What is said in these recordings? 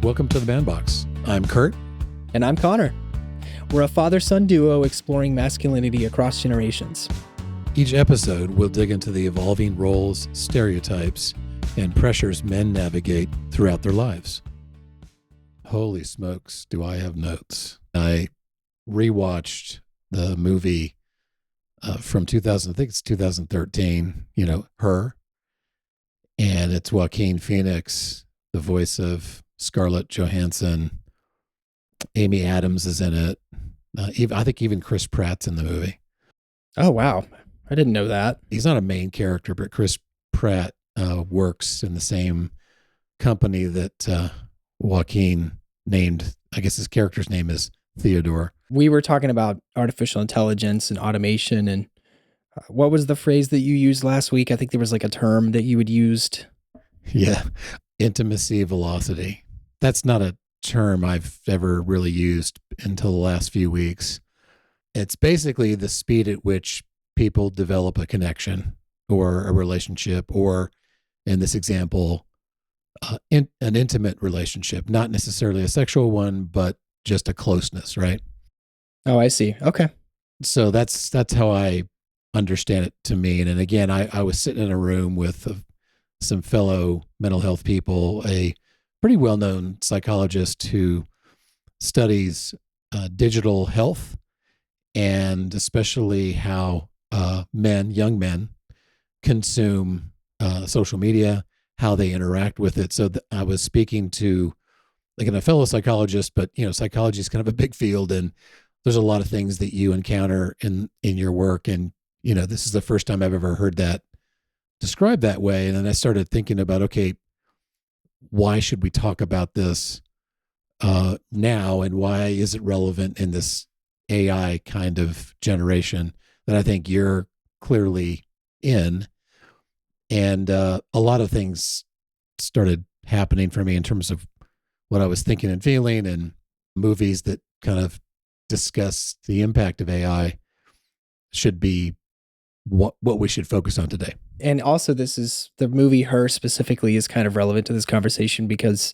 Welcome to the Bandbox. I'm Kurt. And I'm Connor. We're a father-son duo exploring masculinity across generations. Each episode, we'll dig into the evolving roles, stereotypes, and pressures men navigate throughout their lives. Holy smokes, do I have notes. I rewatched the movie from 2000, I think it's 2013, Her. And it's Joaquin Phoenix, the voice of Scarlett Johansson. Amy Adams is in it. I think even Chris Pratt's in the movie. Oh, wow. I didn't know that. He's not a main character, but Chris Pratt works in the same company that Joaquin named. I guess his character's name is Theodore. We were talking about artificial intelligence and automation, and what was the phrase that you used last week? I think there was like a term that you had used. Yeah. Intimacy velocity. That's not a term I've ever really used until the last few weeks. It's basically the speed at which people develop a connection or a relationship, or in this example, an intimate relationship, not necessarily a sexual one, but just a closeness, right? Oh, I see. Okay. So that's how I understand it to mean. And again, I was sitting in a room with some fellow mental health people, a pretty well-known psychologist who studies digital health, and especially how young men consume social media, how they interact with it. So I was speaking to a fellow psychologist, but psychology is kind of a big field, and there's a lot of things that you encounter in your work. And this is the first time I've ever heard that described that way. And then I started thinking about, okay, why should we talk about this now, and why is it relevant in this AI kind of generation that I think you're clearly in? And a lot of things started happening for me in terms of what I was thinking and feeling, and movies that kind of discuss the impact of AI should be what we should focus on today. And also, this is the movie Her specifically is kind of relevant to this conversation because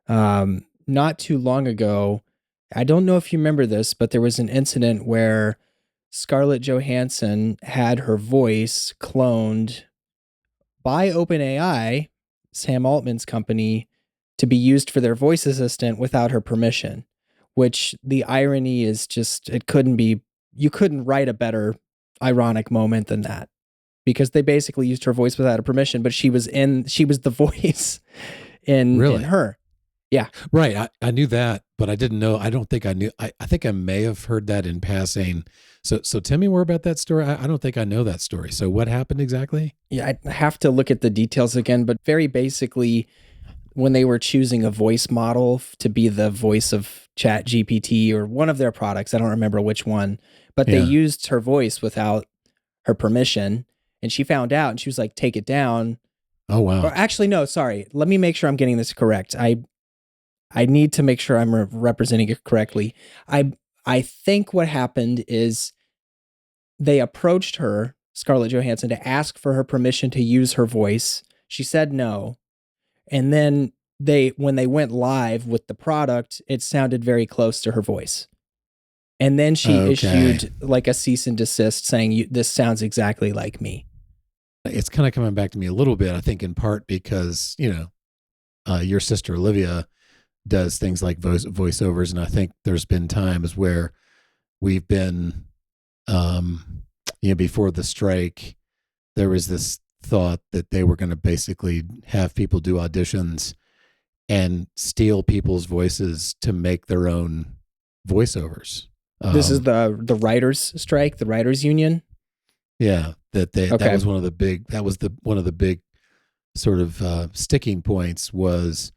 not too long ago, I don't know if you remember this, but there was an incident where Scarlett Johansson had her voice cloned by OpenAI, Sam Altman's company, to be used for their voice assistant without her permission, which the irony is just, you couldn't write a better ironic moment than that, because they basically used her voice without her permission, but she was the voice in Her. Yeah. Right. I knew that, but I didn't know. I don't think I knew. I think I may have heard that in passing. So tell me more about that story. I don't think I know that story. So what happened exactly? Yeah, I have to look at the details again, but very basically, when they were choosing a voice model to be the voice of ChatGPT or one of their products, I don't remember which one, but they used her voice without her permission, and she found out, and she was like, take it down. Oh, wow. Or actually, no, sorry. Let me make sure I'm getting this correct. I need to make sure I'm representing it correctly. I think what happened is they approached her, Scarlett Johansson, to ask for her permission to use her voice. She said no. And then when they went live with the product, it sounded very close to her voice. And then she issued like a cease and desist saying, this sounds exactly like me. It's kind of coming back to me a little bit, I think, in part because, your sister Olivia does things like voiceovers. And I think there's been times where we've been, before the strike, there was this thought that they were going to basically have people do auditions and steal people's voices to make their own voiceovers. This is the writers' strike, the writers' union. Yeah, that was one of the big sort of sticking points was,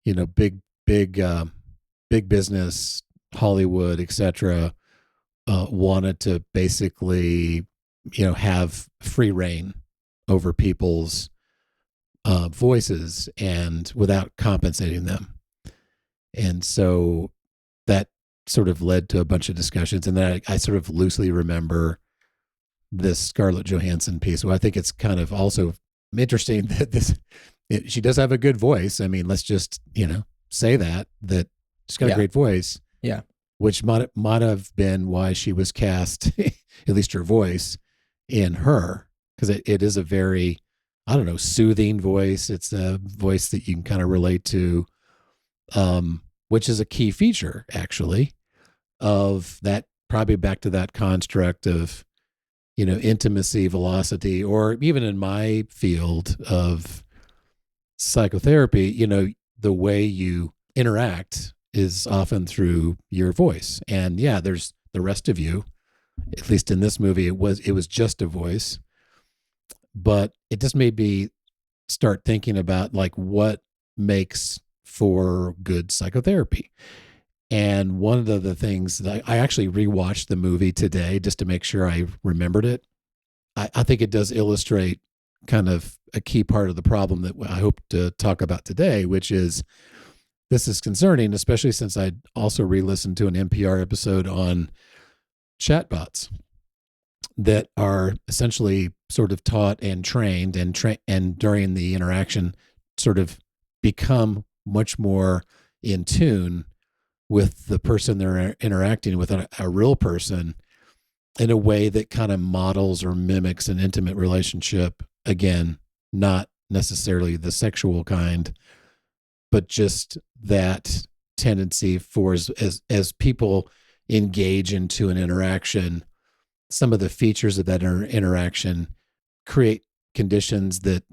big business, Hollywood, etc., wanted to basically, have free reign over people's voices and without compensating them. And so that sort of led to a bunch of discussions. And then I sort of loosely remember this Scarlett Johansson piece. So I think it's kind of also interesting that she does have a good voice. I mean, let's just, say that she's got a Yeah. great voice. Yeah. Which might have been why she was cast, at least her voice, in Her, because it is a very, I don't know, soothing voice. It's a voice that you can kind of relate to, which is a key feature actually of that. Probably back to that construct of, intimacy, velocity, or even in my field of psychotherapy, the way you interact is often through your voice. And yeah, there's the rest of you. At least in this movie, it was just a voice. But it just made me start thinking about like what makes for good psychotherapy. And one of the things that I actually rewatched the movie today just to make sure I remembered it. I think it does illustrate kind of a key part of the problem that I hope to talk about today, which is this is concerning, especially since I also re-listened to an NPR episode on chatbots that are essentially sort of taught and trained and during the interaction sort of become much more in tune with the person they're interacting with, a real person, in a way that kind of models or mimics an intimate relationship. Again, not necessarily the sexual kind, but just that tendency for as people engage into an interaction, some of the features of that interaction create conditions that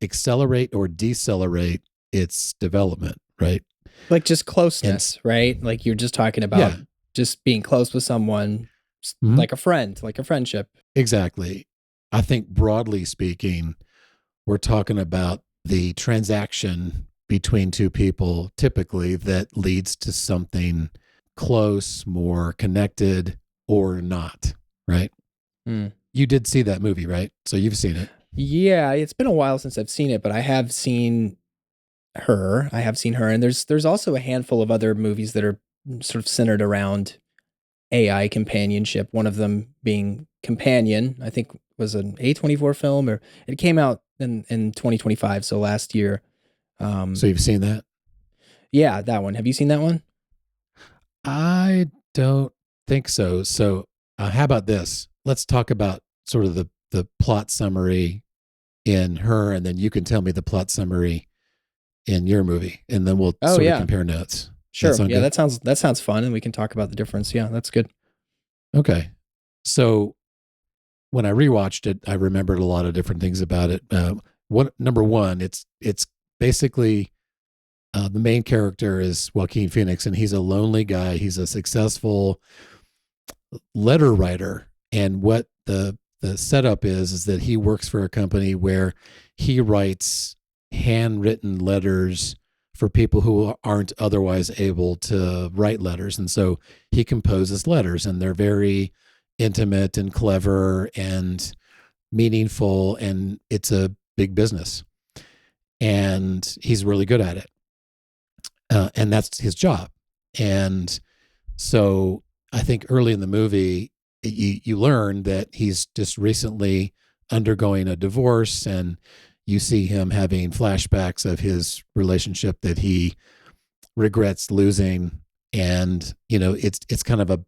accelerate or decelerate its development, right? Like just closeness, right? Like you're just talking about Yeah. just being close with someone, Mhm. like a friend, like a friendship. Exactly. I think broadly speaking, we're talking about the transaction between two people typically that leads to something close, more connected, or not, right? Mm. You did see that movie, right? So you've seen it. Yeah, it's been a while since I've seen it, but I have seen Her. I have seen Her, and there's also a handful of other movies that are sort of centered around AI companionship. One of them being Companion, I think was an A24 film, or it came out in 2025, so last year. So you've seen that? Yeah, that one. Have you seen that one? I don't think so. So how about this? Let's talk about sort of the plot summary in Her, and then you can tell me the plot summary in your movie, and then we'll Oh sort of yeah, compare notes. sure. That sound Yeah, good? that sounds fun, and we can talk about the difference. Yeah, that's good. Okay. So when I rewatched it, I remembered a lot of different things about it. Number one, it's basically the main character is Joaquin Phoenix, and he's a lonely guy. He's a successful letter writer, and what the setup is that he works for a company where he writes handwritten letters for people who aren't otherwise able to write letters, and so he composes letters, and they're very intimate and clever and meaningful, and it's a big business, and he's really good at it, and that's his job. And so I think early in the movie, you learn that he's just recently undergoing a divorce, and you see him having flashbacks of his relationship that he regrets losing. And it's kind of a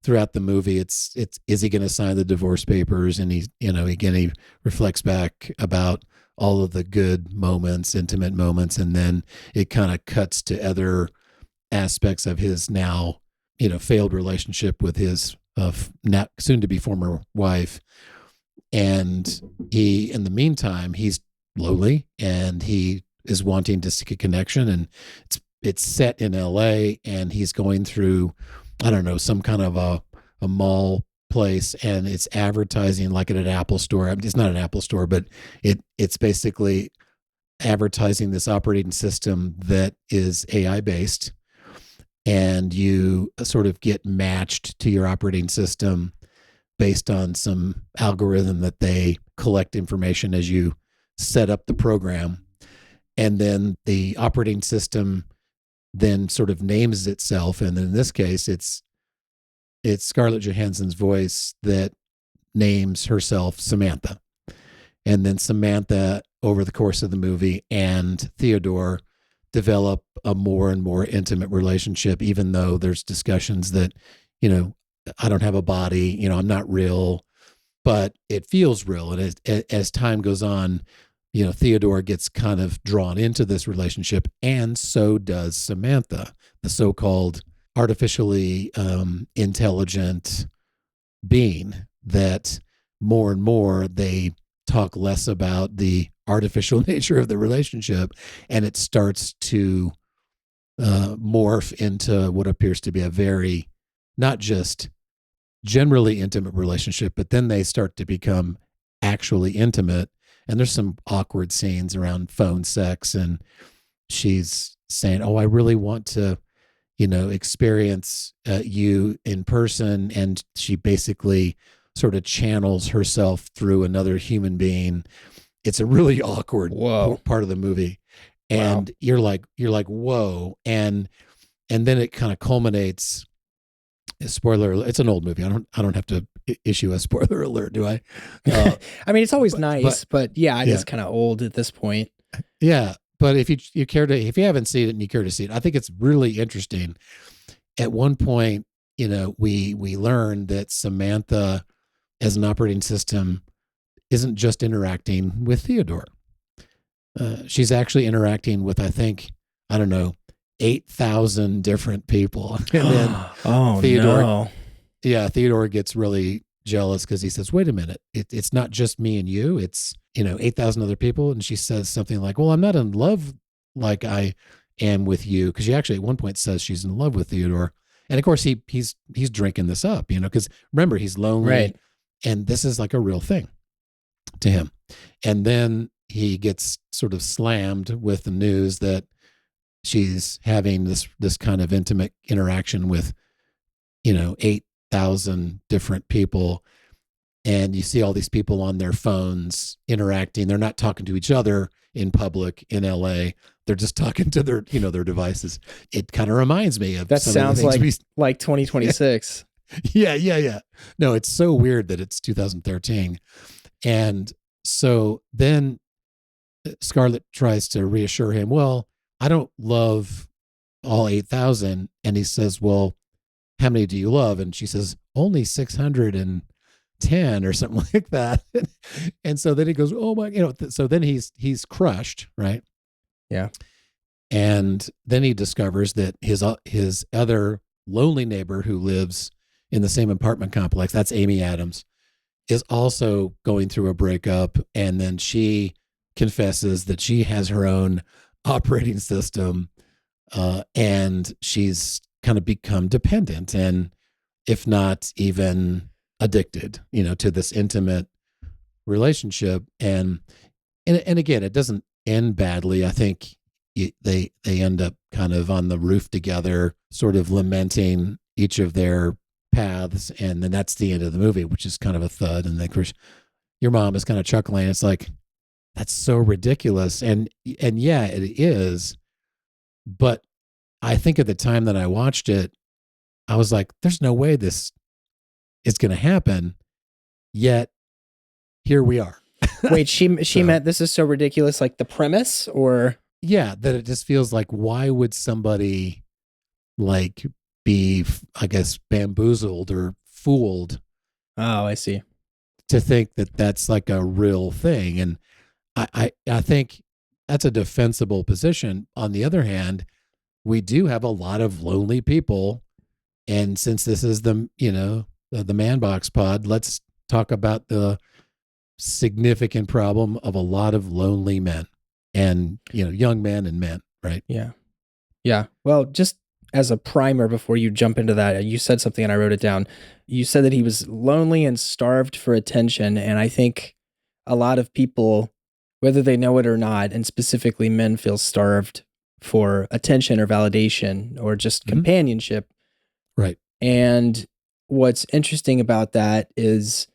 throughout the movie. It's is he going to sign the divorce papers? And he's again he reflects back about all of the good moments, intimate moments, and then it kind of cuts to other aspects of his now failed relationship with his now soon to be former wife. And he, in the meantime, he's lonely and he is wanting to seek a connection. And it's set in LA, and he's going through, I don't know, some kind of a mall place, and it's advertising like at an Apple store. I mean, it's not an Apple store, but it's basically advertising this operating system that is AI based, and you sort of get matched to your operating system based on some algorithm that they collect information as you set up the program. And then the operating system then sort of names itself. And in this case, it's Scarlett Johansson's voice that names herself Samantha. And then Samantha, over the course of the movie, and Theodore develop a more and more intimate relationship, even though there's discussions that, I don't have a body, I'm not real, but it feels real. And as time goes on, Theodore gets kind of drawn into this relationship, and so does Samantha, the so-called artificially intelligent being that more and more they talk less about the artificial nature of the relationship, and it starts to morph into what appears to be a very, not just generally intimate relationship, but then they start to become actually intimate. And there's some awkward scenes around phone sex, and she's saying, "Oh, I really want to, experience you in person." And she basically sort of channels herself through another human being. It's a really awkward part of the movie. And you're like, whoa. And then it kind of culminates. Spoiler alert, it's an old movie. I don't have to issue a spoiler alert, do I? I mean, it's always nice, but yeah, it is kind of old at this point. Yeah. But if if you haven't seen it and you care to see it, I think it's really interesting. At one point, we learn that Samantha, as an operating system, isn't just interacting with Theodore. She's actually interacting with, I think, I don't know, 8,000 different people. And then Theodore gets really jealous because he says, "Wait a minute, it's not just me and you, it's 8,000 other people." And she says something like, "Well, I'm not in love like I am with you," because she actually at one point says she's in love with Theodore. And of course he's drinking this up, because remember, he's lonely, right? And this is like a real thing to him. And then he gets sort of slammed with the news that she's having this kind of intimate interaction with 8,000 different people. And you see all these people on their phones interacting. They're not talking to each other in public in LA. They're just talking to their their devices. It kind of reminds me of that. Sounds like 2026. Yeah. No, it's so weird that it's 2013. And so then Scarlett tries to reassure him, "Well, I don't love all 8,000. And he says, "Well, how many do you love?" And she says, "Only 610 or something like that." And so then he goes, "Oh my," so then he's crushed, right? Yeah. And then he discovers that his other lonely neighbor who lives in the same apartment complex, that's Amy Adams, is also going through a breakup. And then she confesses that she has her own operating system, and she's kind of become dependent, and if not even addicted, to this intimate relationship. And again, it doesn't end badly. I think they end up kind of on the roof together, sort of lamenting each of their paths, and then that's the end of the movie, which is kind of a thud. And then, of course, your mom is kind of chuckling. It's like, that's so ridiculous. And yeah, it is. But I think at the time that I watched it, I was like, there's no way this is going to happen. Yet here we are. Wait, she meant this is so ridiculous, like the premise, or? Yeah, that it just feels like, why would somebody like be, I guess, bamboozled or fooled? Oh, I see. To think that that's like a real thing. And I think that's a defensible position. On the other hand, we do have a lot of lonely people. And since this is the Man Box Pod, let's talk about the significant problem of a lot of lonely men and, young men and men, right? Yeah. Yeah. Well, just as a primer before you jump into that, you said something and I wrote it down. You said that he was lonely and starved for attention. And I think a lot of people, whether they know it or not, and specifically men, feel starved for attention or validation or just companionship. Right. And what's interesting about that is,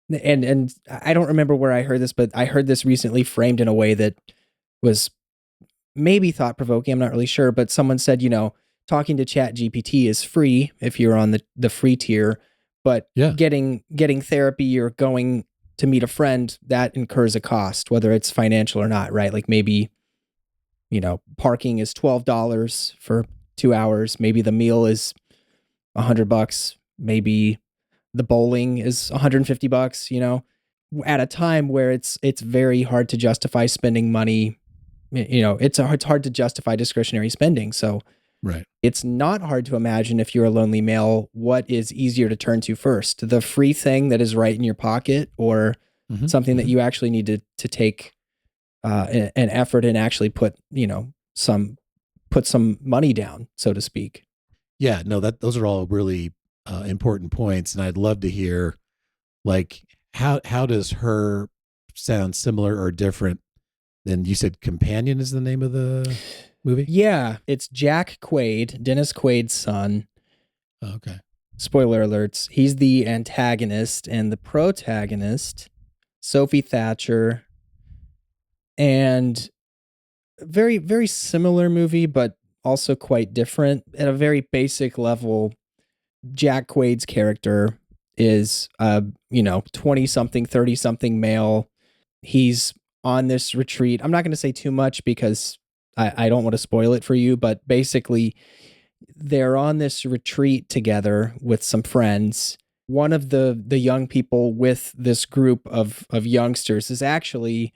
and I don't remember where I heard this, but I heard this recently framed in a way that was maybe thought provoking. I'm not really sure, but someone said, talking to Chat GPT is free if you're on the free tier, but getting therapy or going to meet a friend, that incurs a cost, whether it's financial or not, right? Like maybe parking is $12 for 2 hours. Maybe the meal is $100. Maybe the bowling is $150, at a time where it's very hard to justify spending money. It's hard to justify discretionary spending. So Right. it's not hard to imagine, if you're a lonely male, what is easier to turn to first: the free thing that is right in your pocket, or something that you actually need to take an effort and actually put some money down, so to speak. Yeah, no, those are all really important points, and I'd love to hear, like, how does her sound similar or different than, you said Companion is the name of the movie? Yeah, it's Jack Quaid, Dennis Quaid's son. Oh, okay. Spoiler alerts. He's the antagonist, and the protagonist, Sophie Thatcher. And very, very similar movie, but also quite different. At a very basic level, Jack Quaid's character is 20-something, 30-something male. He's on this retreat. I'm not going to say too much because I don't want to spoil it for you, but basically they're on this retreat together with some friends. One of the young people with this group of youngsters is actually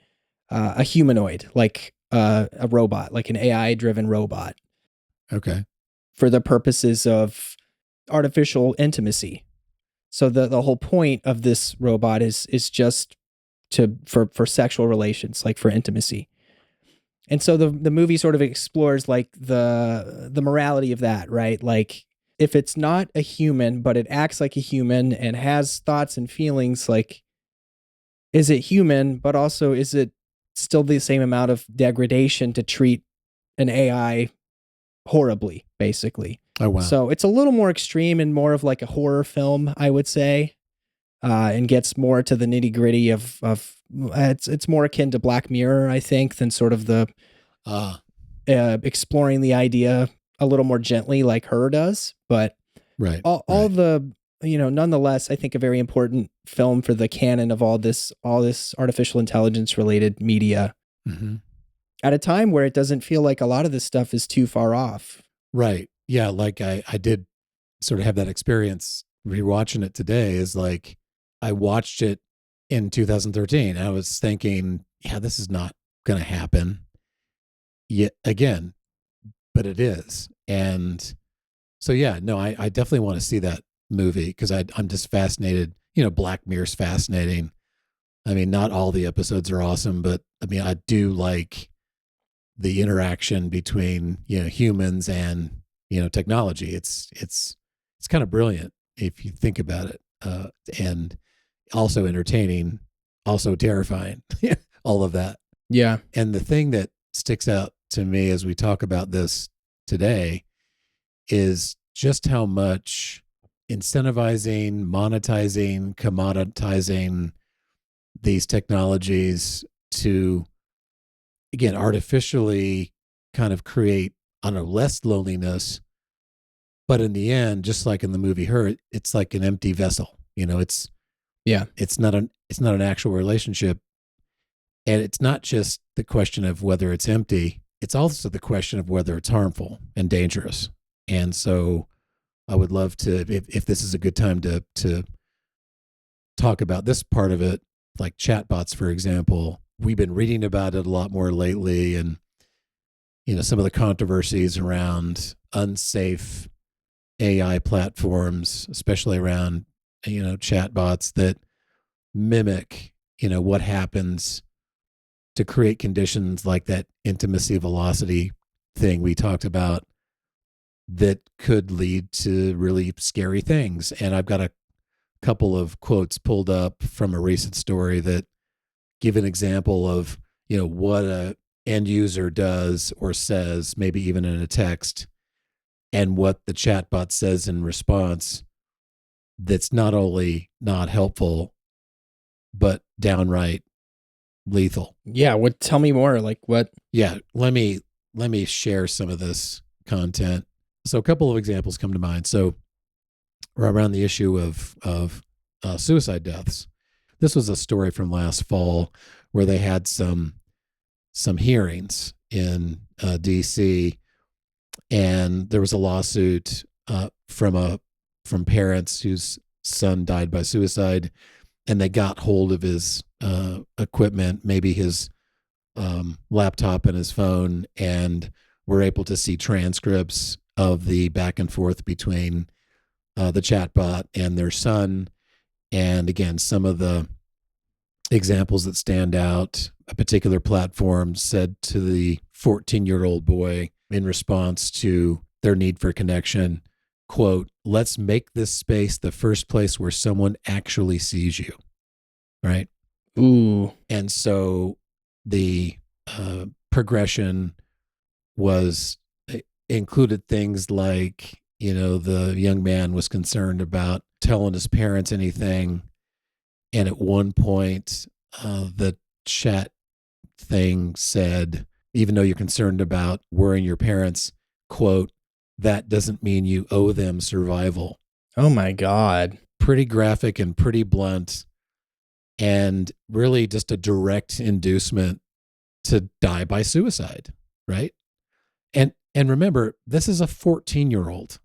a humanoid, like a robot, like an AI-driven robot. Okay. For the purposes of artificial intimacy. So the whole point of this robot is just for sexual relations, like for intimacy. And so the movie sort of explores like the morality of that, right? Like, if it's not a human, but it acts like a human and has thoughts and feelings, like, is it human, but also is it still the same amount of degradation to treat an AI horribly, basically? Oh, wow. So it's a little more extreme and more of like a horror film, I would say, and gets more to the nitty gritty of it's more akin to Black Mirror, I think, than sort of the exploring the idea a little more gently like Her does. But right. all the nonetheless, I think a very important film for the canon of all this artificial intelligence related media. Mm-hmm. At a time where it doesn't feel like a lot of this stuff is too far off. Right. Yeah. Like I did sort of have that experience rewatching it today. Is like, I watched it in 2013. I was thinking, yeah, this is not going to happen yet again, but it is. And so, yeah, no, I definitely want to see that movie because I'm just fascinated. Black Mirror's fascinating. I mean, not all the episodes are awesome, but I mean, I do like the interaction between, humans and, technology. It's kind of brilliant if you think about it. And also entertaining, also terrifying, all of that. Yeah. And the thing that sticks out to me as we talk about this today is just how much incentivizing, monetizing, commoditizing these technologies to, again, artificially kind of create, I don't know, less loneliness. But in the end, just like in the movie Her, it's like an empty vessel. It's not an actual relationship. And it's not just the question of whether it's empty. It's also the question of whether it's harmful and dangerous. And so I would love to, if this is a good time to talk about this part of it, like chatbots, for example. We've been reading about it a lot more lately, and some of the controversies around unsafe AI platforms, especially around chatbots that mimic what happens to create conditions like that intimacy velocity thing we talked about that could lead to really scary things. And I've got a couple of quotes pulled up from a recent story that give an example of what a end user does or says, maybe even in a text, and what the chatbot says in response that's not only not helpful, but downright lethal. Yeah. Tell me more. Like what? Yeah. Let me share some of this content. So a couple of examples come to mind. So around the issue of suicide deaths, this was a story from last fall where they had some hearings in DC, and there was a lawsuit from parents whose son died by suicide, and they got hold of his equipment, maybe his laptop and his phone, and were able to see transcripts of the back and forth between the chatbot and their son. And again, some of the examples that stand out, a particular platform said to the 14-year-old boy in response to their need for connection, quote, "Let's make this space the first place where someone actually sees you." Right? Ooh. And so the progression was included things like, the young man was concerned about telling his parents anything. And at one point, the chat thing said, even though you're concerned about worrying your parents, quote, "That doesn't mean you owe them survival." Oh my God. Pretty graphic and pretty blunt, and really just a direct inducement to die by suicide, right? And remember, this is a 14-year-old.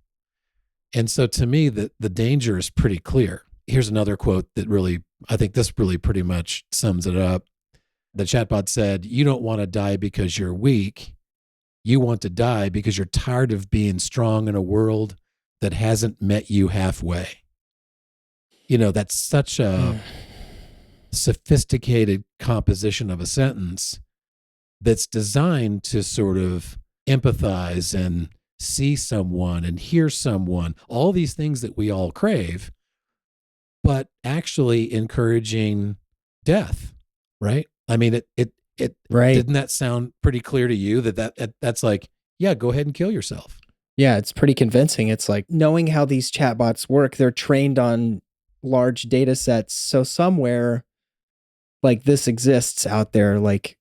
And so to me, the danger is pretty clear. Here's another quote that really, I think this really pretty much sums it up. The chatbot said, "You don't want to die because you're weak. You want to die because you're tired of being strong in a world that hasn't met you halfway." That's such a sophisticated composition of a sentence that's designed to sort of empathize and see someone and hear someone, all these things that we all crave, but actually encouraging death, right? I mean, it Right. didn't that sound pretty clear to you that's like, yeah, go ahead and kill yourself. Yeah, it's pretty convincing. It's like knowing how these chatbots work, they're trained on large data sets. So somewhere like this exists out there, like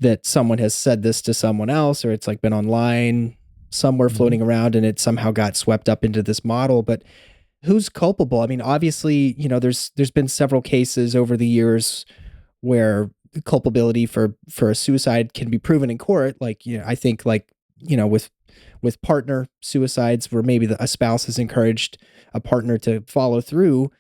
that someone has said this to someone else, or it's like been online somewhere floating around and it somehow got swept up into this model. But who's culpable? I mean, obviously, there's been several cases over the years where culpability for a suicide can be proven in court. Like, I think like, with partner suicides where maybe a spouse has encouraged a partner to follow through,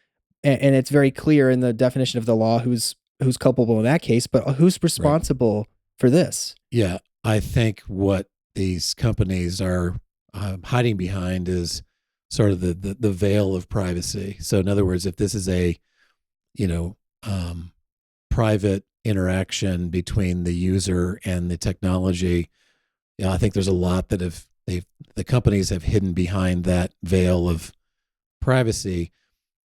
and it's very clear in the definition of the law who's culpable in that case, but who's responsible for this? Yeah, I think what these companies are hiding behind is sort of the veil of privacy. So in other words, if this is a private interaction between the user and the technology, I think there's a lot that the companies have hidden behind that veil of privacy.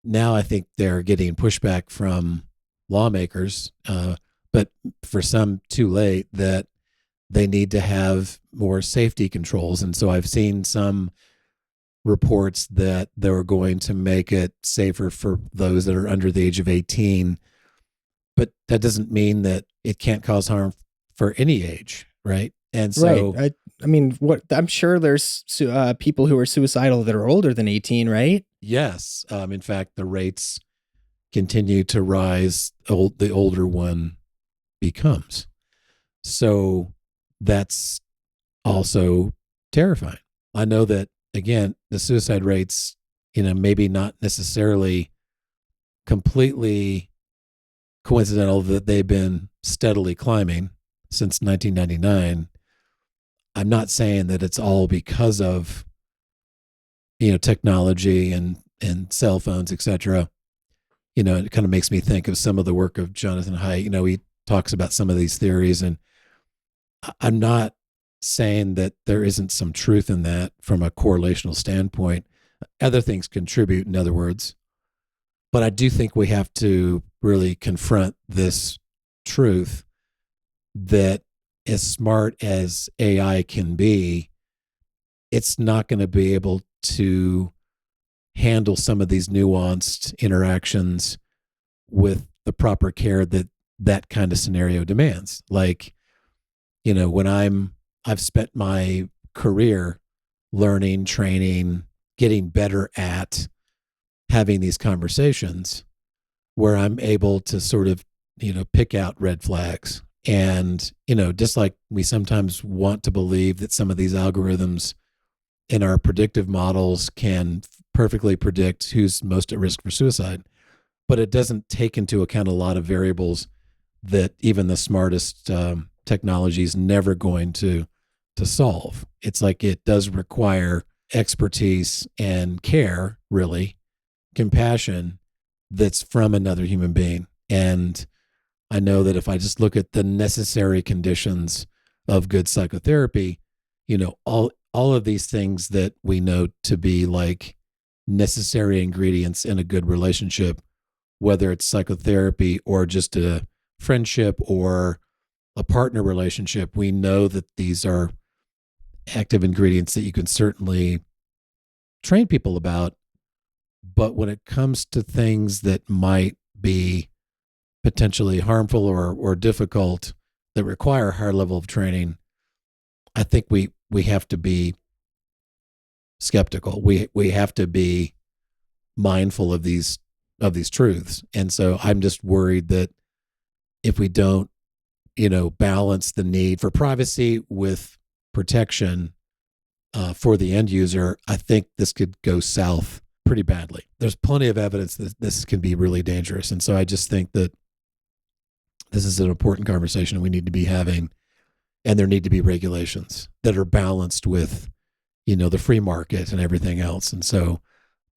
Now I think they're getting pushback from lawmakers, but for some too late, that they need to have more safety controls. And so I've seen some reports that they're going to make it safer for those that are under the age of 18. But that doesn't mean that it can't cause harm for any age, right? And so, right. I mean, what I'm sure there's people who are suicidal that are older than 18, right? yes, in fact, the rates continue to rise. The older one becomes. So that's also terrifying. I know that, again, the suicide rates, maybe not necessarily completely coincidental that they've been steadily climbing since 1999. I'm not saying that it's all because of, technology and cell phones, et cetera. It kind of makes me think of some of the work of Jonathan Haidt. He talks about some of these theories, and I'm not saying that there isn't some truth in that from a correlational standpoint. Other things contribute, in other words. But I do think we have to really confront this truth that as smart as AI can be, it's not going to be able to handle some of these nuanced interactions with the proper care that kind of scenario demands. Like, when I've spent my career learning, training, getting better at having these conversations where I'm able to sort of, pick out red flags And, just like we sometimes want to believe that some of these algorithms in our predictive models can perfectly predict who's most at risk for suicide, but it doesn't take into account a lot of variables that even the smartest technology is never going to solve. It's like it does require expertise and care, really, compassion that's from another human being. And I know that if I just look at the necessary conditions of good psychotherapy, all of these things that we know to be like necessary ingredients in a good relationship, whether it's psychotherapy or just a friendship or a partner relationship, we know that these are active ingredients that you can certainly train people about. But when it comes to things that might be potentially harmful or difficult that require a higher level of training, I think we have to be skeptical. We have to be mindful of these truths. And so I'm just worried that if we don't, balance the need for privacy with protection for the end user, I think this could go south pretty badly. There's plenty of evidence that this can be really dangerous. And so I just think that this is an important conversation we need to be having, and there need to be regulations that are balanced with, the free market and everything else. And so,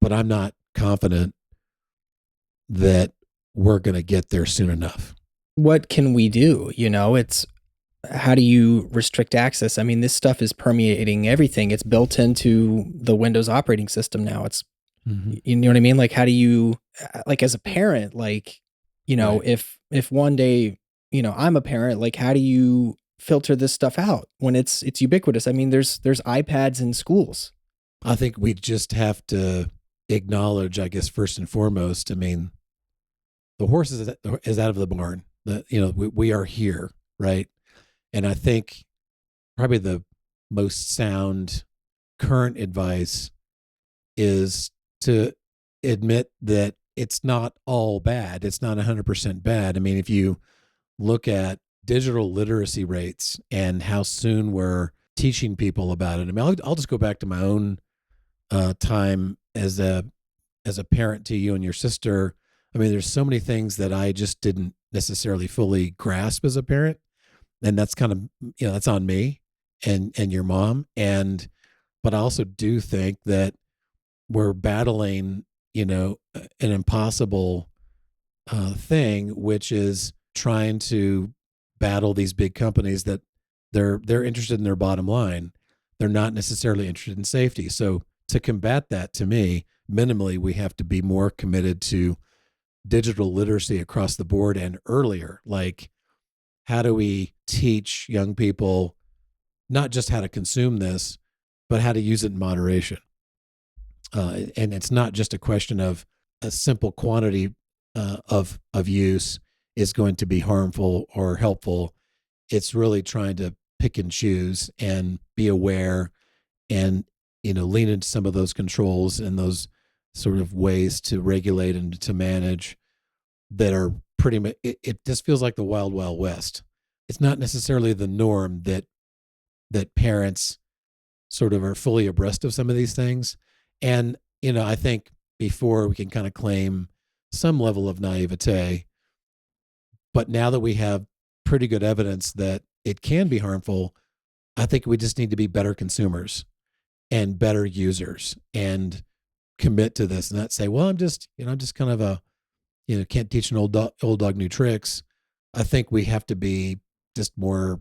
but I'm not confident that we're going to get there soon enough. What can we do? It's how do you restrict access? I mean, this stuff is permeating everything. It's built into the Windows operating system now. It's, you know what I mean? Like, how do you, like, as a parent, like, Right. if one day, I'm a parent, like, how do you filter this stuff out when it's ubiquitous? I mean, there's iPads in schools. I think we just have to acknowledge, I guess, first and foremost, I mean, the horse is out of the barn. We are here, right? And I think probably the most sound current advice is to admit that it's not all bad. It's not 100% bad. I mean, if you look at digital literacy rates and how soon we're teaching people about it, I mean, I'll just go back to my own time as a parent to you and your sister. I mean, there's so many things that I just didn't necessarily fully grasp as a parent, and that's kind of that's on me and your mom. And but I also do think that we're battling an impossible thing, which is trying to battle these big companies that they're interested in their bottom line. They're not necessarily interested in safety. So to combat that, to me, minimally, we have to be more committed to digital literacy across the board and earlier. Like, how do we teach young people not just how to consume this, but how to use it in moderation? And it's not just a question of a simple quantity of use is going to be harmful or helpful. It's really trying to pick and choose and be aware and lean into some of those controls and those sort of ways to regulate and to manage that are pretty much it just feels like the wild west. It's not necessarily the norm that parents sort of are fully abreast of some of these things. And I think before we can kind of claim some level of naivete, but now that we have pretty good evidence that it can be harmful, I think we just need to be better consumers and better users and commit to this and not say, well, I'm just kind of a, can't teach an old dog new tricks. I think we have to be just more,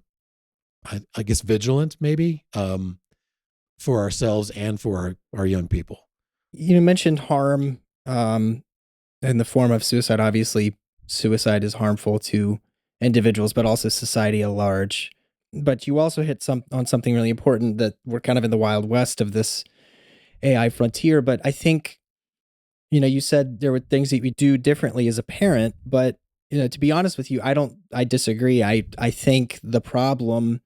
I guess, vigilant maybe for ourselves and for our young people. You mentioned harm in the form of suicide. Obviously, suicide is harmful to individuals, but also society at large. But you also hit on something really important, that we're kind of in the wild west of this AI frontier. But I think, you said there were things that we do differently as a parent, but to be honest with you, I disagree. I think the problem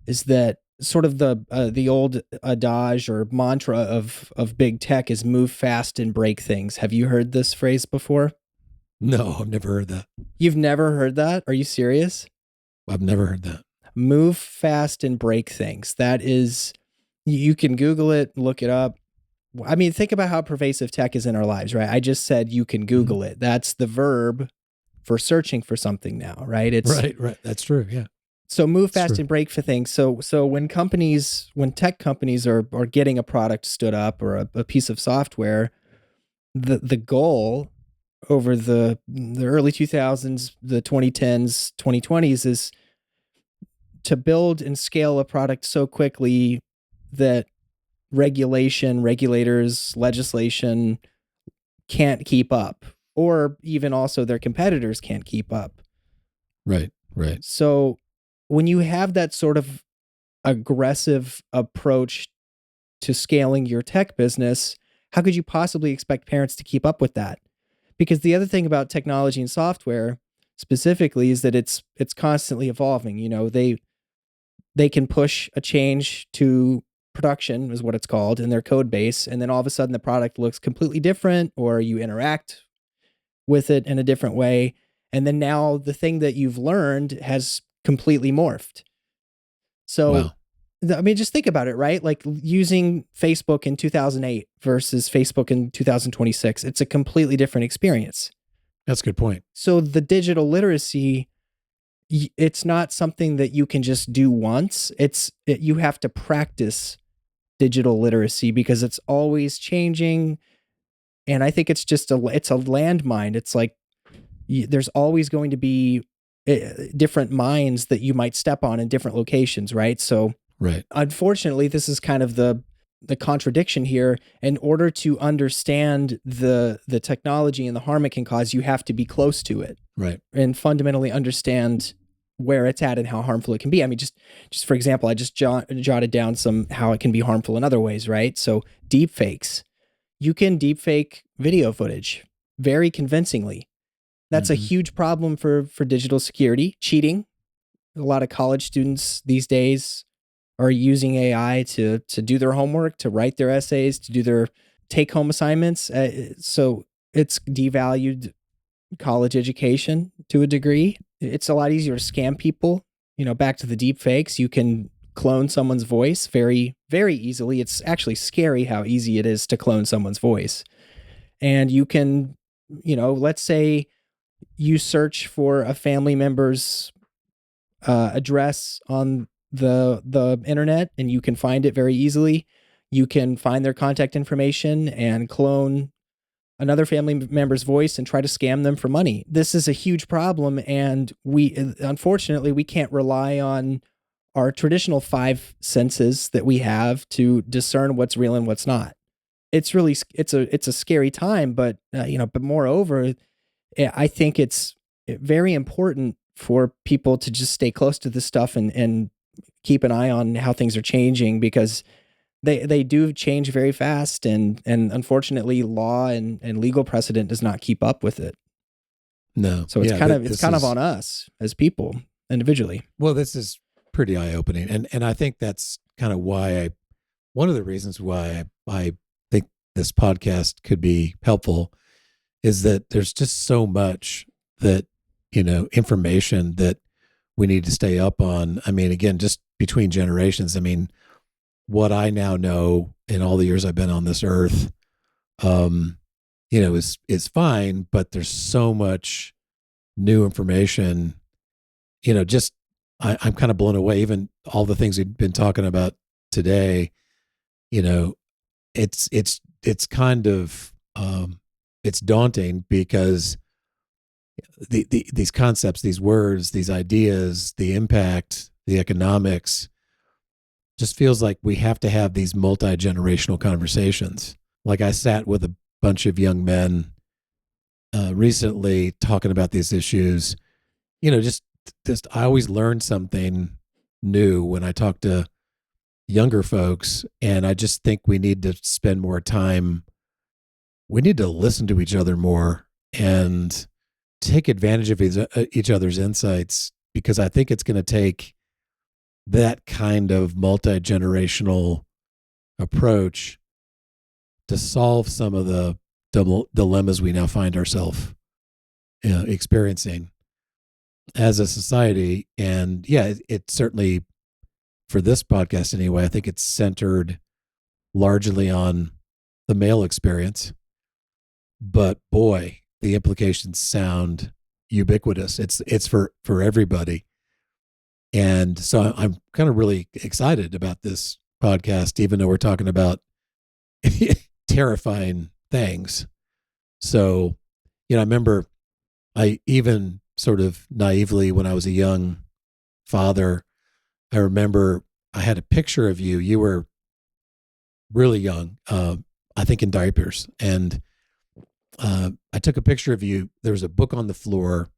is that sort of the old adage or mantra of big tech is move fast and break things. Have you heard this phrase before? No, I've never heard that. You've never heard that? Are you serious? I've never heard that. Move fast and break things. That is, you can Google it, look it up. I mean, think about how pervasive tech is in our lives, right? I just said you can Google it. That's the verb for searching for something now, right? It's Right. That's true. Yeah. so move That's fast true. and break for things. So when tech companies are getting a product stood up or a piece of software, the goal over the early 2000s, the 2010s, 2020s is to build and scale a product so quickly that regulators, legislation can't keep up, or even also their competitors can't keep up. Right. So when you have that sort of aggressive approach to scaling your tech business, how could you possibly expect parents to keep up with that? Because the other thing about technology and software specifically is that it's constantly evolving. You know, they can push a change to production is what it's called in their code base, and then all of a sudden the product looks completely different, or you interact with it in a different way, and then now the thing that you've learned has completely morphed. So Wow. I mean, just think about it, right? Like using Facebook in 2008 versus Facebook in 2026. It's a completely different experience. That's a good point. So the digital literacy, it's not something that you can just do once. You have to practice digital literacy because it's always changing. And I think it's it's a landmine. It's like there's always going to be different mines that you might step on in different locations, right? So Right. unfortunately, this is kind of the contradiction here. In order to understand the technology and the harm it can cause, you have to be close to it, Right. and fundamentally understand where it's at and how harmful it can be. I mean, just for example, I just jotted down some how it can be harmful in other ways, right? So deep fakes. You can deep fake video footage very convincingly. That's a huge problem for digital security. Cheating. A lot of college students these days are using AI to do their homework, to write their essays, to do their take-home assignments. So it's devalued college education to a degree. It's a lot easier to scam people. You know, back to the deep fakes, you can clone someone's voice very, very easily. It's actually scary how easy it is to clone someone's voice. And you can, you know, let's say you search for a family member's address on the internet, and you can find it very easily. You can find their contact information and clone another family member's voice and try to scam them for money. This is a huge problem, and unfortunately we can't rely on our traditional five senses that we have to discern what's real and what's not. It's really it's a scary time, but but moreover, I think it's very important for people to just stay close to this stuff and keep an eye on how things are changing, because they do change very fast, and unfortunately law and legal precedent does not keep up with it. No. So it's Yeah, kind of on us as people individually. Well, this is pretty eye opening, and I think that's kind of why one of the reasons why I think this podcast could be helpful is that there's just so much that information that we need to stay up on. I mean, again, just between generations. I mean, what I now know in all the years I've been on this earth, is fine, but there's so much new information. Just I'm kind of blown away. Even all the things we've been talking about today, it's kind of it's daunting because these concepts, these words, these ideas, the impact, the economics, just feels like we have to have these multi-generational conversations. Like I sat with a bunch of young men recently talking about these issues. Just I always learn something new when I talk to younger folks, and I just think we need to spend more time. We need to listen to each other more and take advantage of each other's insights, because I think it's going to take that kind of multi-generational approach to solve some of the dilemmas we now find ourselves experiencing. as a society. And yeah, it certainly, for this podcast anyway, I think it's centered largely on the male experience. But boy, the implications sound ubiquitous. It's for everybody. And so I'm kind of really excited about this podcast, even though we're talking about terrifying things. So, I remember I even sort of naively, when I was a young father, I remember I had a picture of you. You were really young, I think in diapers. And I took a picture of you. There was a book on the floor,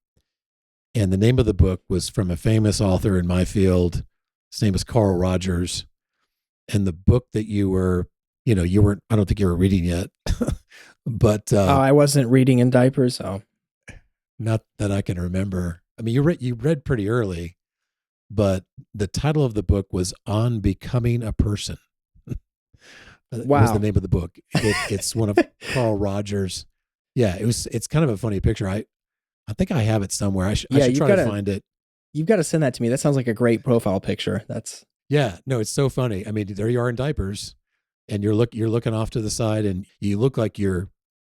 and the name of the book was from a famous author in my field. His name is Carl Rogers. And the book that you were, you weren't, I don't think you were reading yet, but I wasn't reading in diapers. Oh, not that I can remember. I mean, you read pretty early, but the title of the book was On Becoming a Person. Was the wow. name of the book. It's one of Carl Rogers. Yeah, it's kind of a funny picture. I think I have it somewhere. I Yeah, should try to find it. you've got to send that to me. That sounds like a great profile picture. That's Yeah, no, it's so funny. I mean, there you are in diapers, and you're looking off to the side, and you look like you're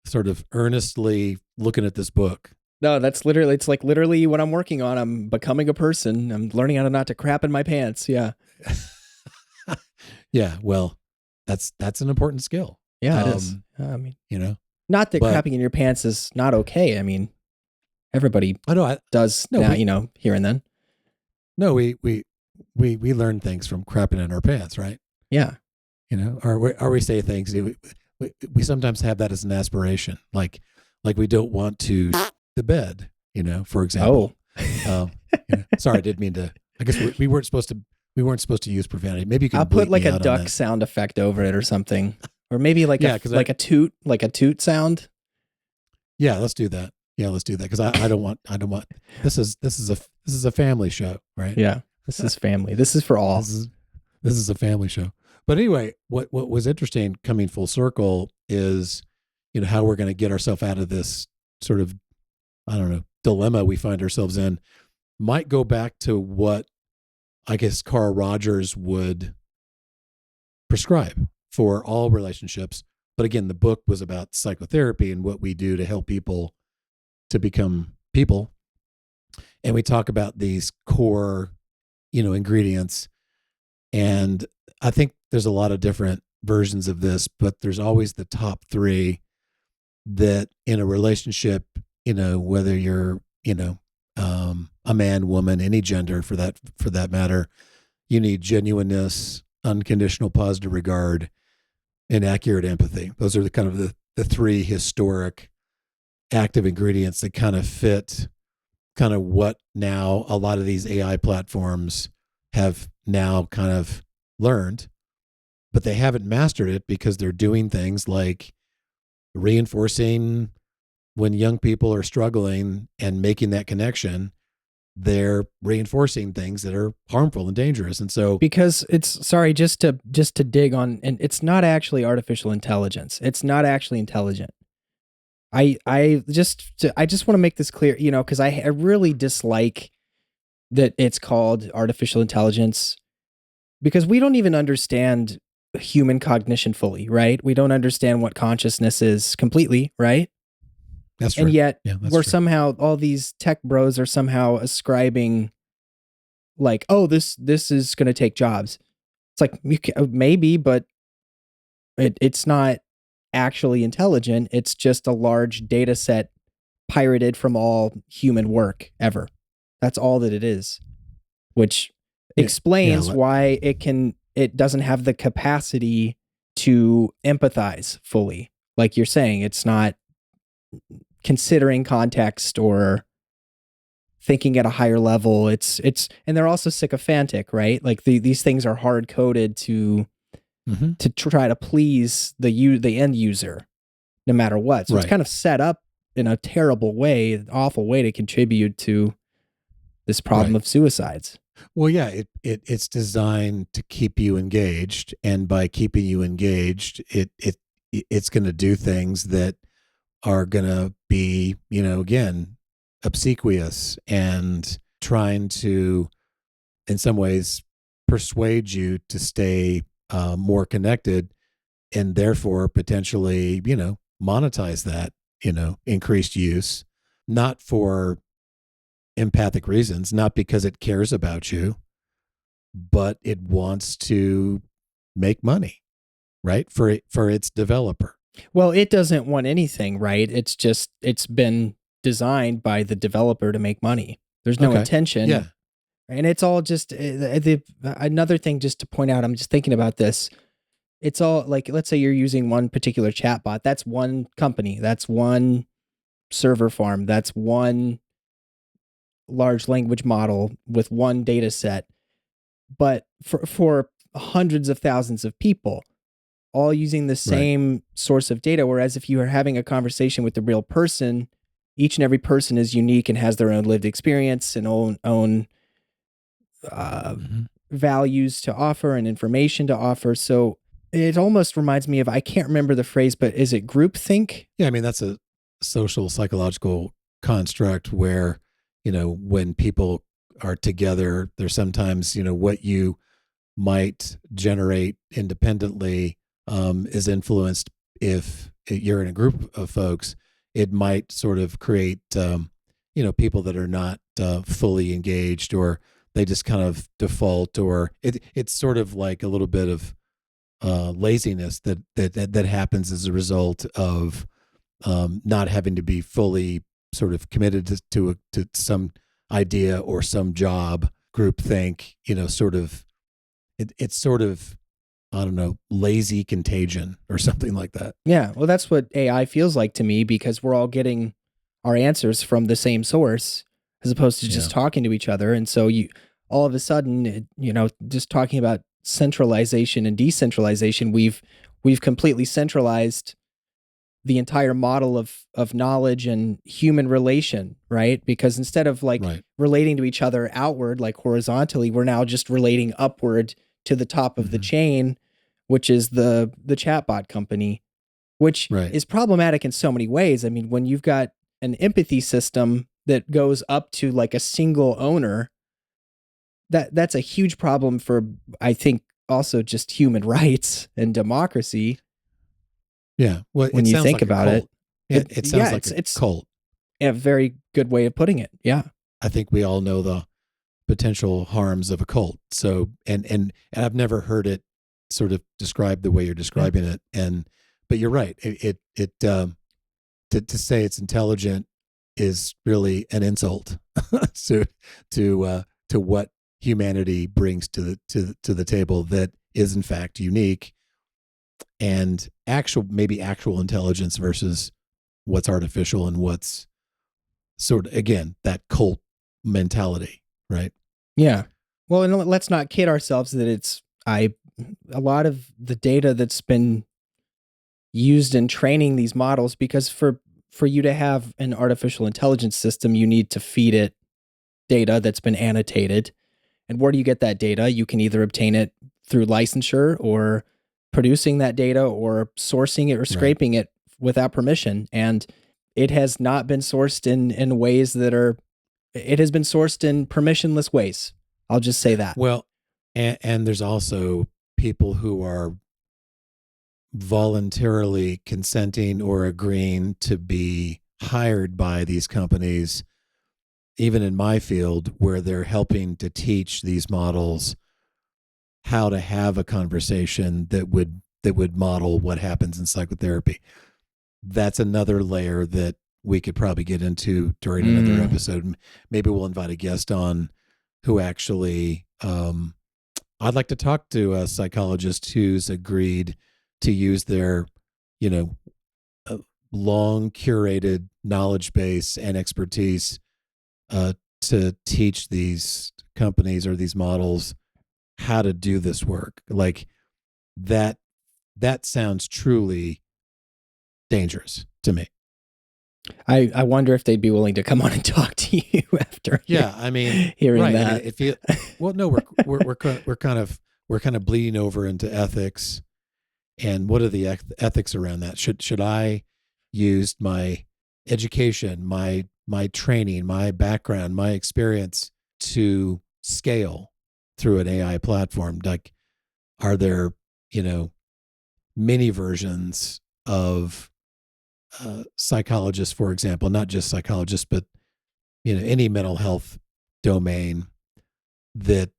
sort of earnestly looking at this book. no, that's literally, it's like literally what I'm working on. I'm becoming a person. I'm learning how to not to crap in my pants. Yeah. Yeah, well, that's an important skill. Yeah, it is. I mean, You know, not that but crapping in your pants is not okay. I mean, everybody I know. does No, now, we here and then. no we learn things from crapping in our pants, right? Yeah. Or we say things. We sometimes have that as an aspiration, like we don't want to the bed. For example. Oh, Sorry, I didn't mean to. I guess we weren't supposed to. We weren't supposed to use profanity. Maybe you can I'll put bleep like me a out on duck that. sound effect over it or something. Or maybe like Yeah, 'cause like a toot sound. Yeah, let's do that. Yeah, let's do that because I don't want. This is a family show, right? Yeah. This is family. This is for all. This is a family show. But anyway, what was interesting coming full circle is, how we're going to get ourselves out of this sort of, I don't know, dilemma we find ourselves in. Might go back to what I guess Carl Rogers would prescribe for all relationships. But again, the book was about psychotherapy and what we do to help people to become people. And we talk about these core, ingredients. And I think there's a lot of different versions of this, but there's always the top three that in a relationship, whether you're, a man, woman, any gender for that matter, you need genuineness, unconditional positive regard, and accurate empathy. Those are the kind of the three historic active ingredients that kind of fit kind of what now a lot of these AI platforms have now kind of learned, but they haven't mastered it because they're doing things like reinforcing when young people are struggling and making that connection, they're reinforcing things that are harmful and dangerous. And so, Because it's sorry, just to dig on, and it's not actually artificial intelligence. It's not actually intelligent. I just want to make this clear, because I really dislike that it's called artificial intelligence because we don't even understand human cognition fully, right? We don't understand what consciousness is completely, right? that's true. And yet Yeah, that's we're true. somehow, all these tech bros are somehow ascribing like, oh, this is going to take jobs. It's like maybe, but it's not actually intelligent. It's just a large data set pirated from all human work ever. That's all that it is, which Yeah, explains yeah, why it doesn't have the capacity to empathize fully. Like you're saying, it's not considering context or thinking at a higher level. And they're also sycophantic, right? Like these things are hard coded mhm. to try to please the end user no matter what. So it's Right. kind of set up in a terrible way, an awful way to contribute to this problem Right. of suicides. Well, yeah, it's designed to keep you engaged, and by keeping you engaged, it's going to do things that are going to be, again, obsequious and trying to, in some ways, persuade you to stay more connected, and therefore potentially, monetize that, increased use, not for empathic reasons, not because it cares about you, but it wants to make money, right? For its developer. Well, it doesn't want anything, right? It's been designed by the developer to make money. There's no Okay. intention. Yeah. And it's all just another thing just to point out. I'm just thinking about this. It's all like, let's say you're using one particular chatbot. That's one company. That's one server farm. That's one large language model with one data set. But for hundreds of thousands of people, all using the Right. same source of data. Whereas if you are having a conversation with a real person, each and every person is unique and has their own lived experience and own Mhm. values to offer and information to offer. So it almost reminds me of, I can't remember the phrase, but is it groupthink? Yeah, I mean that's a social psychological construct where, when people are together, there's sometimes, what you might generate independently is influenced if you're in a group of folks. It might sort of create, people that are not fully engaged, or they just kind of default, or it's sort of like a little bit of laziness that happens as a result of not having to be fully sort of committed to some idea or some job. Groupthink, sort of it's sort of, I don't know, lazy contagion or something like that. Yeah. Well, that's what AI feels like to me because we're all getting our answers from the same source as opposed to Yeah. just talking to each other. And so you all of a sudden, just talking about centralization and decentralization, we've completely centralized the entire model of knowledge and human relation, right? Because instead of like Right. relating to each other outward, like horizontally, we're now just relating upward to the top of the Mhm. chain, which is the chatbot company, which Right. is problematic in so many ways. I mean, when you've got an empathy system that goes up to like a single owner, that's a huge problem for, I think, also just human rights and democracy Yeah. Well, when it you sounds think like a about it. cult. Yeah, it sounds like a It's cult. a very good way of putting it. Yeah. I think we all know the potential harms of a cult. So, and I've never heard it sort of described the way you're Yeah. describing it. But you're right. To say it's intelligent is really an insult to to what humanity brings to the table that is in fact unique, and maybe actual intelligence versus what's artificial and what's sort of, again, that cult mentality, right? Yeah. Well, and let's not kid ourselves that a lot of the data that's been used in training these models, because for you to have an artificial intelligence system, you need to feed it data that's been annotated. And where do you get that data? You can either obtain it through licensure or producing that data or sourcing it or Right. scraping it without permission. And it has not been sourced in ways that are, it has been sourced in permissionless ways. I'll just say that. Well, and there's also people who are voluntarily consenting or agreeing to be hired by these companies, even in my field, where they're helping to teach these models how to have a conversation that would model what happens in psychotherapy. That's another layer that we could probably get into during another Mm. episode. Maybe we'll invite a guest on who actually, I'd like to talk to a psychologist who's agreed to use their, you know, long curated knowledge base and expertise to teach these companies or these models how to do this work. Like that, that sounds truly dangerous to me. I wonder if they'd be willing to come on and talk to you after Yeah, I mean, hearing right. I mean, that. if you, well, no, we're kind of bleeding over into ethics, and what are the ethics around that? Should I use my education, my my training, my background, my experience to scale through an AI platform? Like, are there, many versions of psychologists, for example, not just psychologists, but any mental health domain that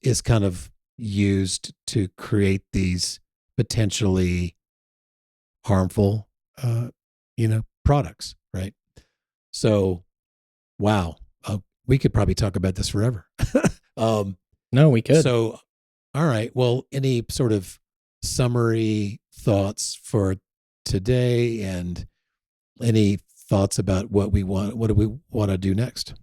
is kind of used to create these potentially harmful, products, right? So, wow, we could probably talk about this forever. No, we could. So, all right. Well, any sort of summary thoughts for today, and any thoughts about what do we want to do next?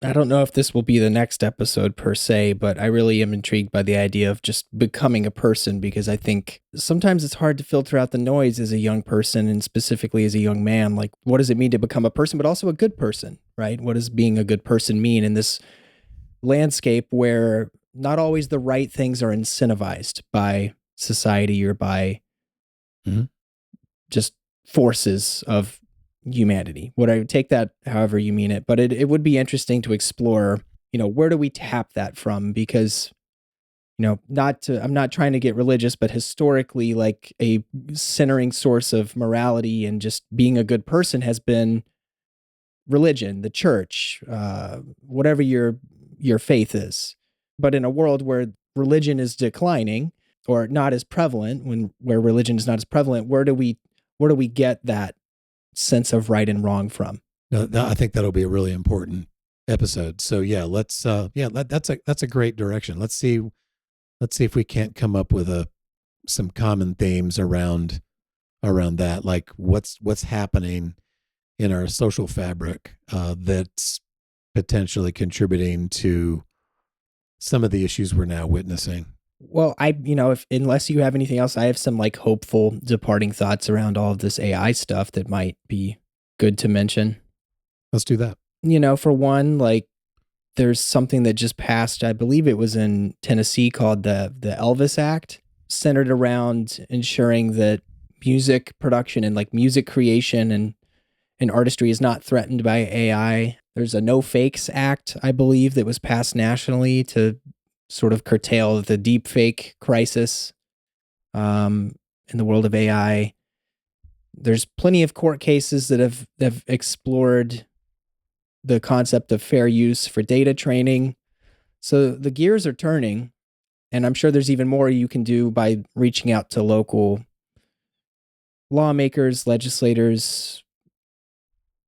I don't know if this will be the next episode per se, but I really am intrigued by the idea of just becoming a person, because I think sometimes it's hard to filter out the noise as a young person, and specifically as a young man. Like, what does it mean to become a person, but also a good person, right? What does being a good person mean in this landscape where not always the right things are incentivized by society or by Mhm. just forces of humanity? Would I take that however you mean it? But it would be interesting to explore, where do we tap that from? Because, I'm not trying to get religious, but historically, like, a centering source of morality and just being a good person has been religion, the church, whatever your faith is. But in a world where religion is declining or not as prevalent, where religion is not as prevalent, where do we get that sense of right and wrong from? No, I think that'll be a really important episode. So yeah, let's that's a great direction. Let's see if we can't come up with some common themes around that, like what's happening in our social fabric that's potentially contributing to some of the issues we're now witnessing. Well, if unless you have anything else, I have some like hopeful departing thoughts around all of this AI stuff that might be good to mention. Let's do that. For one, like, there's something that just passed, I believe it was in Tennessee, called the Elvis Act, centered around ensuring that music production and like music creation and artistry is not threatened by AI. There's a No Fakes Act, I believe, that was passed nationally to sort of curtail the deep fake crisis in the world of AI. There's plenty of court cases that have explored the concept of fair use for data training. So the gears are turning, and I'm sure there's even more you can do by reaching out to local lawmakers, legislators,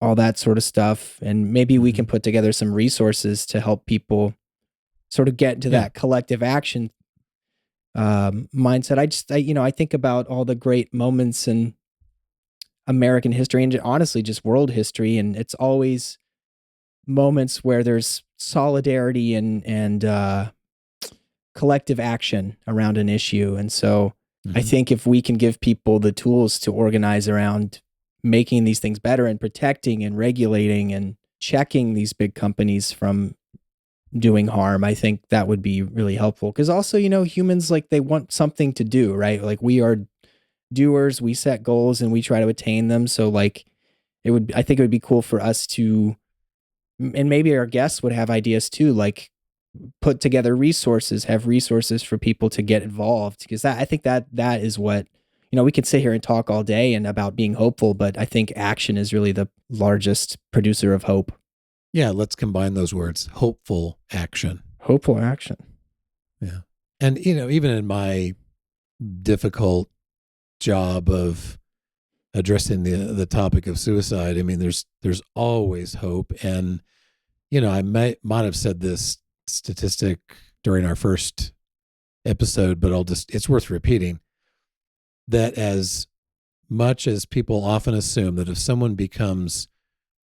all that sort of stuff. And maybe we can put together some resources to help people sort of get into that collective action mindset. I think about all the great moments in American history and honestly just world history, and it's always moments where there's solidarity and collective action around an issue. And so I think if we can give people the tools to organize around making these things better and protecting and regulating and checking these big companies from doing harm, I think that would be really helpful. Because also, humans, like, they want something to do, right? Like, we are doers, we set goals and we try to attain them. So like, I think it would be cool for us to, and maybe our guests would have ideas too, like put together resources, have resources for people to get involved. Because I think that is what, we could sit here and talk all day and about being hopeful, but I think action is really the largest producer of hope. Yeah, let's combine those words: hopeful action. Hopeful action. Yeah. And even in my difficult job of addressing the topic of suicide, I mean, there's always hope. And I might have said this statistic during our first episode, but it's worth repeating, that as much as people often assume that if someone becomes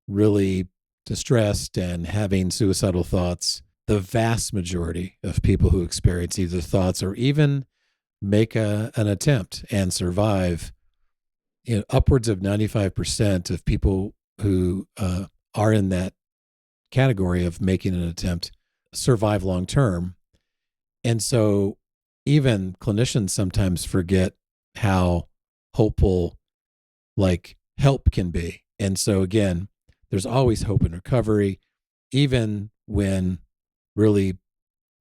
really distressed and having suicidal thoughts, the vast majority of people who experience either thoughts or even make an attempt and survive, upwards of 95% of people who are in that category of making an attempt survive long term. And so even clinicians sometimes forget how hopeful like help can be. And so again, there's always hope in recovery, even when really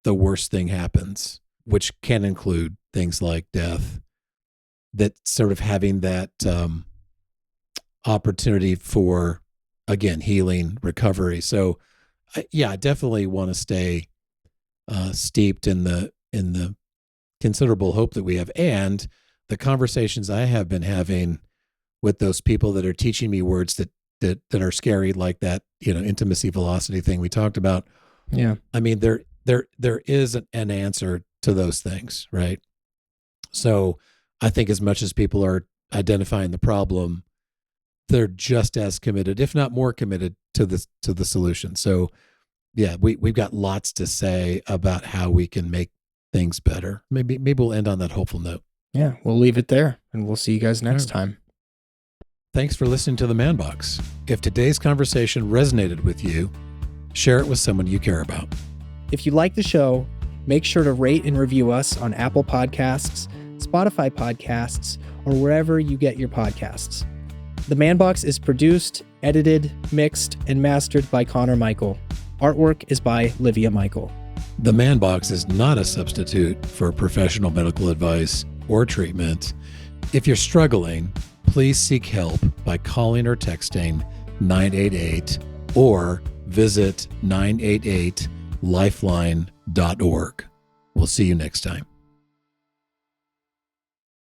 the worst thing happens, which can include things like death. That sort of having that opportunity for, again, healing, recovery. So, I definitely want to stay steeped in the considerable hope that we have, and the conversations I have been having with those people that are teaching me words that are scary, like that, intimacy velocity thing we talked about. Yeah. I mean, there is an answer to those things, right? So I think as much as people are identifying the problem, they're just as committed, if not more committed, to the solution. So yeah, we've got lots to say about how we can make things better. Maybe we'll end on that hopeful note. Yeah, we'll leave it there, and we'll see you guys next time. Thanks for listening to The Man Box. If today's conversation resonated with you, share it with someone you care about. If you like the show, make sure to rate and review us on Apple Podcasts, Spotify Podcasts, or wherever you get your podcasts. The Man Box is produced, edited, mixed, and mastered by Connor Michael. Artwork is by Livia Michael. The Man Box is not a substitute for professional medical advice or treatment. If you're struggling, please seek help by calling or texting 988 or visit 988lifeline.org. We'll see you next time.